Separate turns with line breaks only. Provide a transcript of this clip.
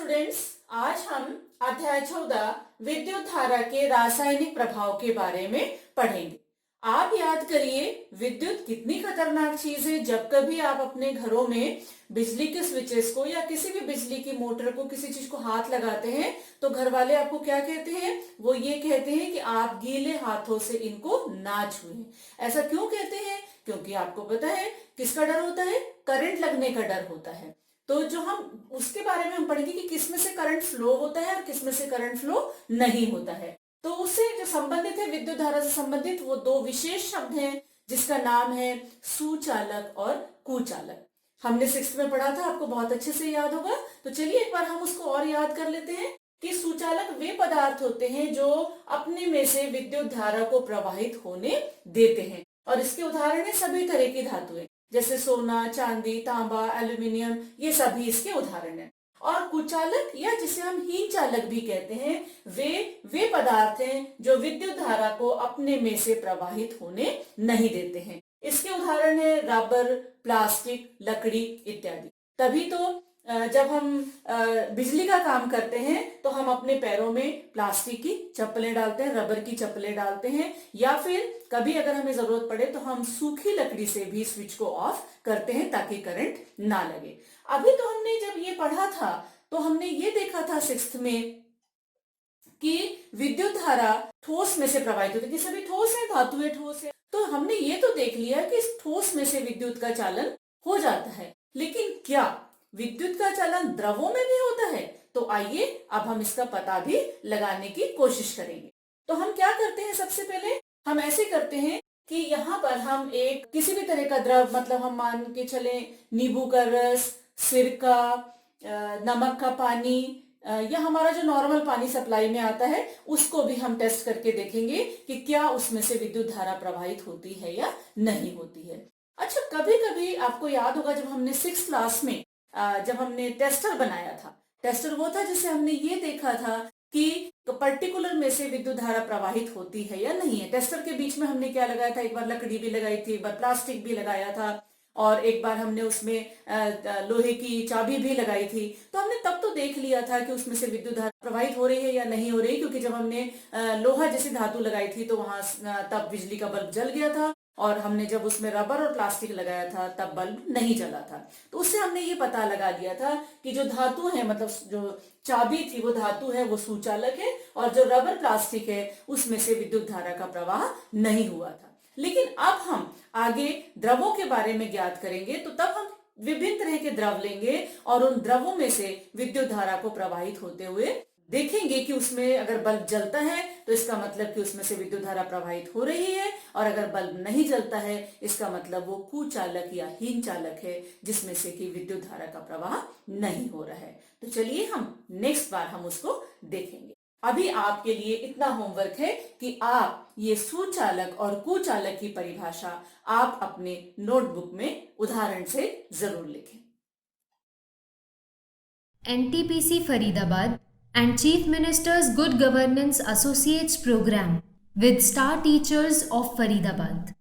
Students, आज हम अध्याय 14 विद्युत धारा के रासायनिक प्रभाव के बारे में पढ़ेंगे। आप याद करिए, विद्युत कितनी खतरनाक चीज है। जब कभी आप अपने घरों में बिजली के स्विचेस को या किसी भी बिजली की मोटर को, किसी चीज को हाथ लगाते हैं तो घर वाले आपको क्या कहते हैं? वो ये कहते हैं कि आप गीले हाथों से इनको ना छुएं। ऐसा क्यों कहते हैं? क्योंकि आपको पता है किसका डर होता है? करंट लगने का डर होता है। तो जो हम उसके बारे में हम पढ़ेंगे कि किसमें से करंट फ्लो होता है और किसमें से करंट फ्लो नहीं होता है। तो उससे जो संबंधित है, विद्युत धारा से संबंधित वो दो विशेष शब्द हैं जिसका नाम है सुचालक और कुचालक। हमने 6th में पढ़ा था, आपको बहुत अच्छे से याद होगा। तो चलिए एक बार हम उसको और याद कर लेते हैं कि सुचालक वे पदार्थ होते हैं जो अपने में से विद्युत धारा को प्रवाहित होने देते हैं, और इसके उदाहरण है सभी तरह की धातुएं, जैसे सोना, चांदी, तांबा, एल्यूमिनियम, ये सभी इसके उदाहरण हैं। और कुचालक या जिसे हम हीन चालक भी कहते हैं, वे पदार्थ हैं जो विद्युत धारा को अपने में से प्रवाहित होने नहीं देते हैं। इसके उदाहरण है रबर, प्लास्टिक, लकड़ी इत्यादि। तभी तो जब हम बिजली का काम करते हैं तो हम अपने पैरों में प्लास्टिक की चप्पलें डालते हैं, रबर की चप्पलें डालते हैं, या फिर कभी अगर हमें जरूरत पड़े तो हम सूखी लकड़ी से भी स्विच को ऑफ करते हैं ताकि करंट ना लगे। अभी तो हमने जब ये पढ़ा था तो हमने ये देखा था 6th में कि विद्युत धारा ठोस में से प्रवाहित होती है। सभी ठोस है, धातुएं ठोस है, तो हमने ये तो देख लिया कि इस ठोस में से विद्युत का चालन हो जाता है। लेकिन क्या विद्युत का चालन द्रवों में भी होता है? तो आइए अब हम इसका पता भी लगाने की कोशिश करेंगे। तो हम क्या करते हैं? सबसे पहले हम ऐसे करते हैं कि यहाँ पर हम एक किसी भी तरह का द्रव, मतलब हम मान के चले नींबू का रस, सिरका, नमक का पानी, या हमारा जो नॉर्मल पानी सप्लाई में आता है, उसको भी हम टेस्ट करके देखेंगे कि क्या उसमें से विद्युत धारा प्रवाहित होती है या नहीं होती है। अच्छा, कभी कभी आपको याद होगा जब हमने 6th क्लास में जब हमने टेस्टर बनाया था, टेस्टर वो था जिससे हमने ये देखा था कि पर्टिकुलर में से विद्युत धारा प्रवाहित होती है या नहीं है। टेस्टर के बीच में हमने क्या लगाया था? एक बार लकड़ी भी लगाई थी, एक बार प्लास्टिक भी लगाया था, और एक बार हमने उसमें लोहे की चाबी भी लगाई थी। तो हमने तब तो देख लिया था कि उसमें से विद्युत धारा प्रवाहित हो रही है या नहीं हो रही, क्योंकि जब हमने लोहा जैसी धातु लगाई थी तो वहां तब बिजली का बल्ब जल गया था, और हमने जब उसमें रबर और प्लास्टिक लगाया था तब बल्ब नहीं जला था। तो उससे हमने ये पता लगा लिया था कि जो धातु है, मतलब जो चाबी थी वो धातु है, वो सुचालक है, और जो रबर प्लास्टिक है उसमें से विद्युत धारा का प्रवाह नहीं हुआ था। लेकिन अब हम आगे द्रवों के बारे में ज्ञात करेंगे, तो तब हम विभिन्न तरह के द्रव लेंगे और उन द्रवों में से विद्युत धारा को प्रवाहित होते हुए देखेंगे कि उसमें अगर बल्ब जलता है तो इसका मतलब कि उसमें से विद्युत धारा प्रवाहित हो रही है, और अगर बल्ब नहीं जलता है इसका मतलब वो कुचालक या हीन चालक है, जिसमें से कि विद्युत धारा का प्रवाह नहीं हो रहा है। तो चलिए हम नेक्स्ट बार हम उसको देखेंगे। अभी आपके लिए इतना होमवर्क है कि आप ये सुचालक और कुचालक की परिभाषा आप अपने नोटबुक में उदाहरण से जरूर लिखें।
NTPC Faridabad and Chief Minister's Good Governance Associates Program with Star Teachers of Faridabad.